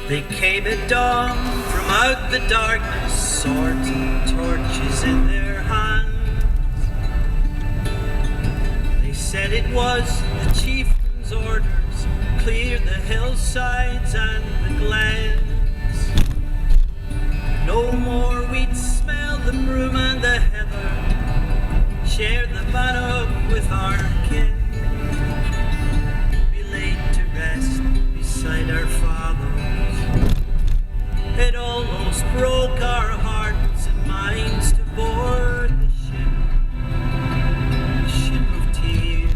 They came at dawn from out the darkness, swords and torches in their hands. They said it was the chieftain's orders, clear the hillsides and the glens. No more we'd smell the broom and the heather, share the bannock with our kin, be laid to rest beside our fathers. It almost broke our hearts and minds to board the ship of tears,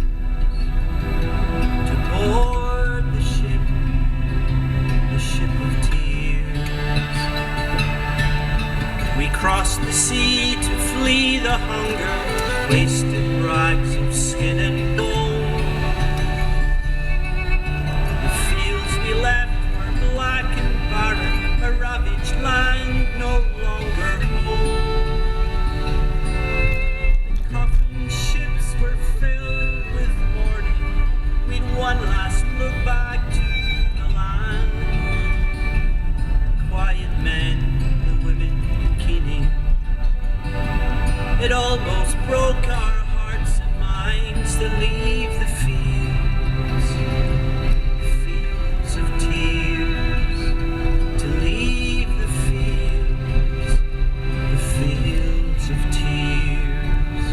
to board the ship of tears. We crossed the sea to flee the hunger, wasted rags of skin and bone. The fields we left were black and barren, a ravaged land no longer home. The coffin ships were filled with mourning, we'd one last look back to the land. The quiet men, the women keening, it almost broke our hearts and minds to leave the fields of tears, to leave the fields of tears.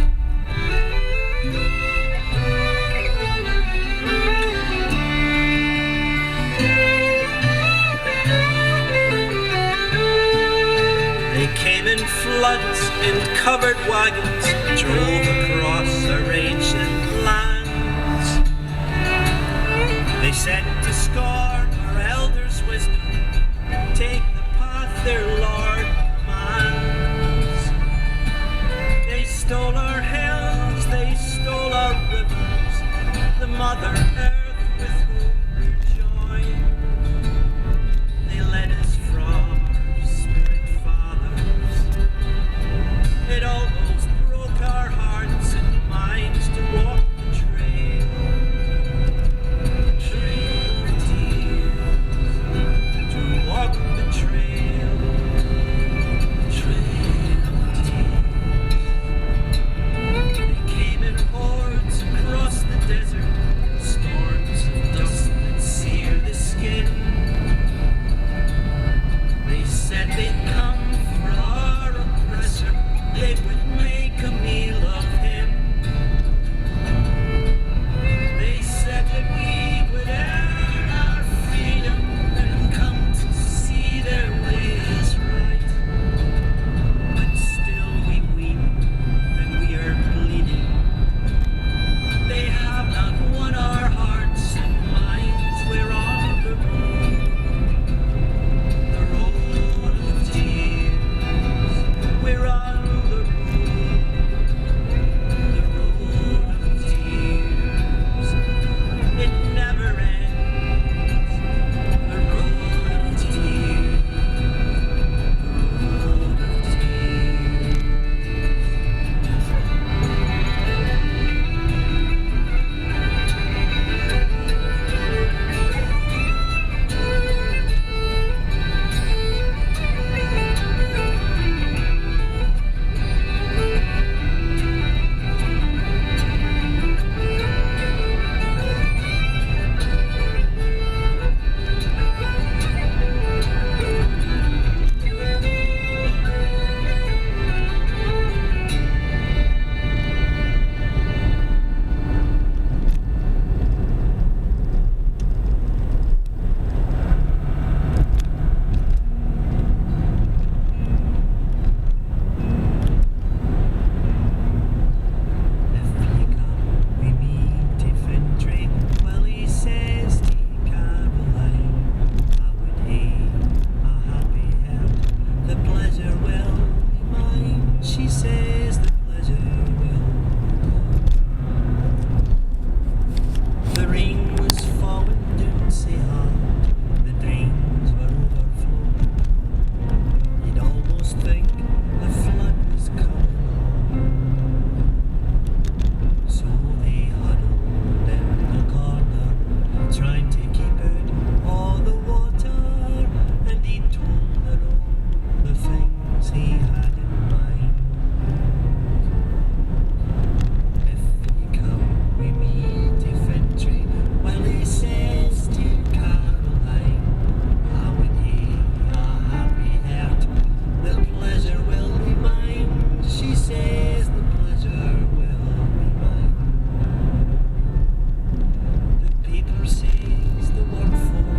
They came in floods and covered wagons, drove across our ancient lands. They said to scorn our elders' wisdom, take the path their Lord commands. They stole our hills, they stole our rivers, the Mother Earth with whom we're joined. They led us from our spirit fathers. It almost broke our hearts and minds to walk the trail of tears, to walk the trail of tears. They came in hordes across the desert, storms of dust that sear the skin. They said they'd come for our oppressor, they would make a meal of him. They said that we would earn our freedom and come to see their ways right. But still we weep and we are bleeding. They have not won our hearts and minds. We're on the road of tears. We're on the road of tears. It never ends. The road of tears. The road of tears.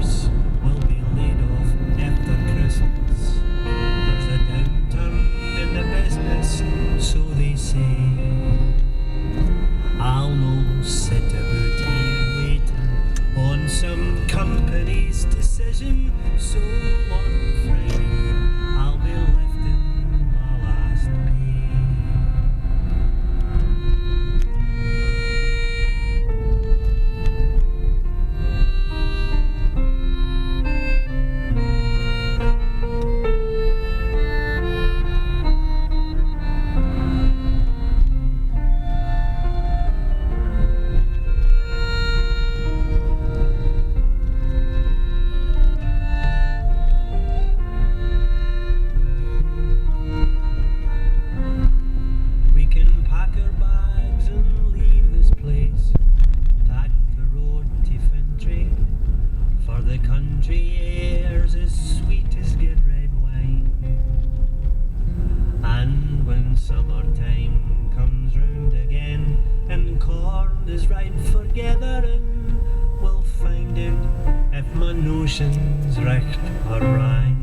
workers will be laid off after Christmas. There's a downturn in the business, so they say. I'll no sit about here waiting on some company's decision. So on Friday I'll be lifting my last pay. We can pack our bags and leave this place, take the road to Fintry, for the country air's as sweet as good red wine. And when summertime comes round again and corn is ripe for gathering, we'll find out if my notion's recht or right.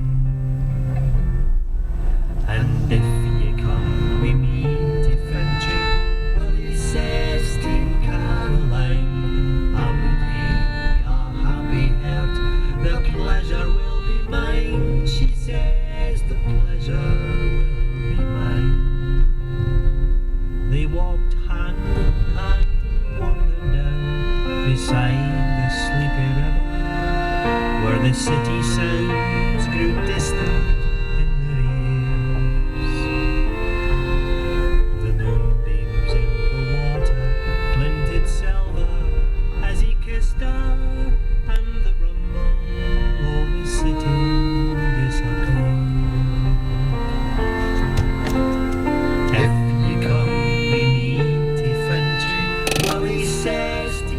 And if you come with me to Fintry, well, he says to Caroline, I would be a happy heart, the pleasure will be mine. She says the pleasure will be mine. They walked hand in hand and wandered down beside the sleepy river, where the city sounds grew distant in their ears. The moonbeams in the water glinted silver as he kissed her, and the rumble of the city disappeared. If you come with me to Fintry, well, he says to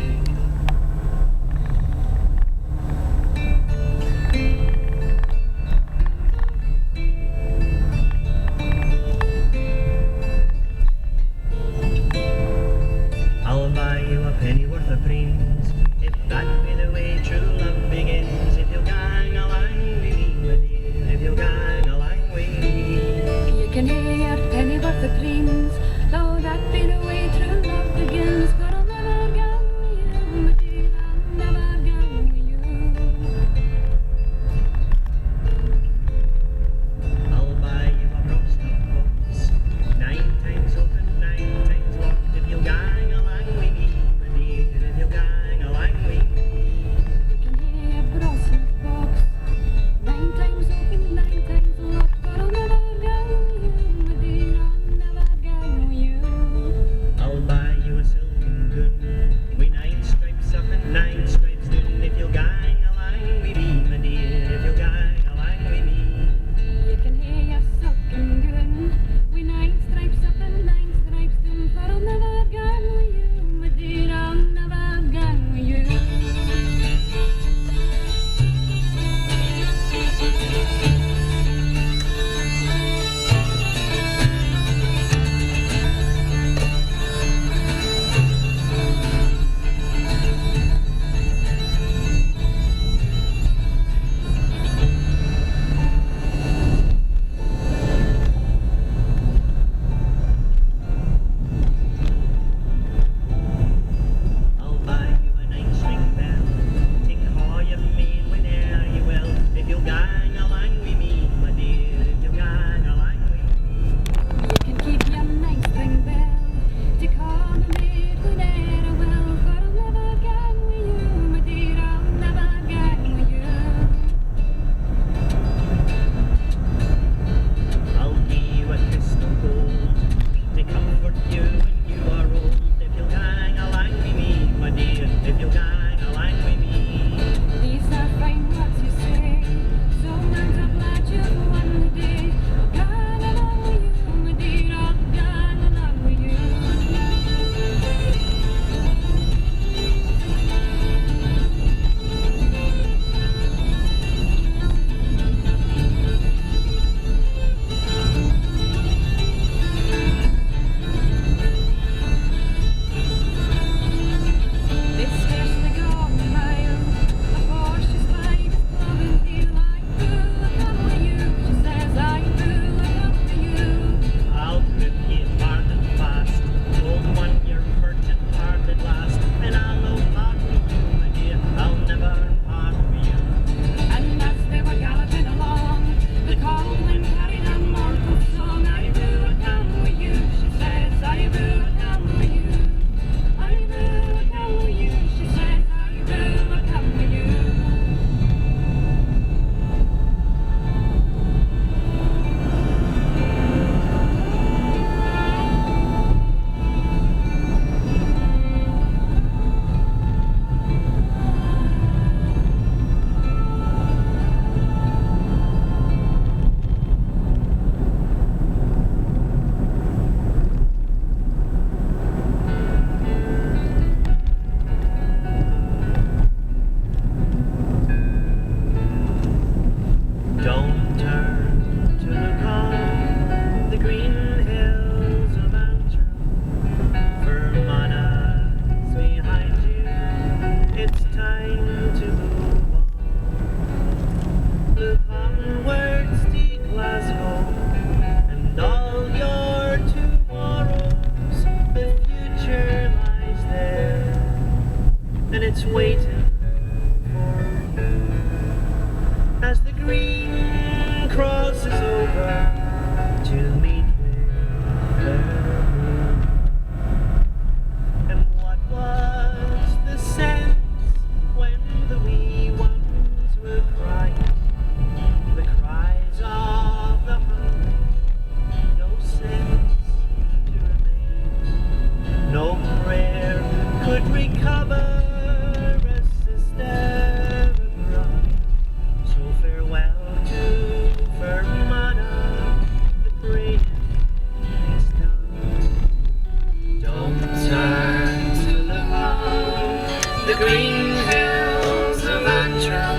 hills of Antrim,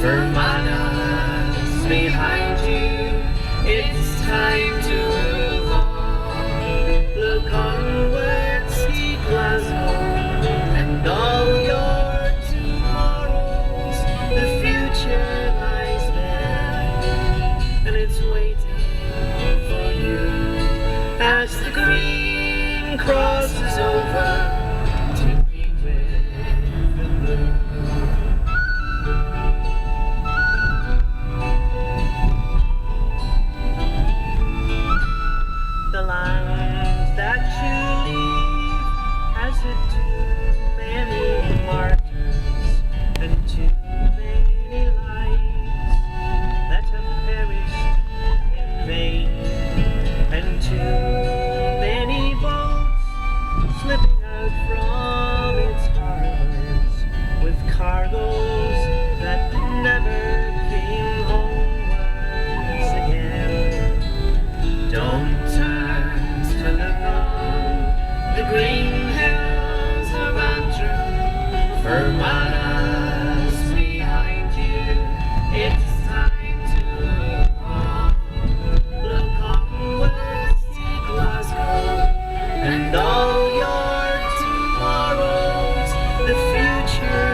Fermanagh's behind you. It's time to move on. Look onwards, see Glasgow and all your tomorrows. The future lies there, and it's waiting for you as the green crosses over to be with the blue. The land that you leave has had too many martyrs and too many lives that have perished in vain, and too many boats slipping out from its harbors with cargoes that never came homewards again. Don't turn to look on the green hills of Antrim, Fermanagh's behind you. It's time to move on. Look onwards to Glasgow and all your tomorrows. The future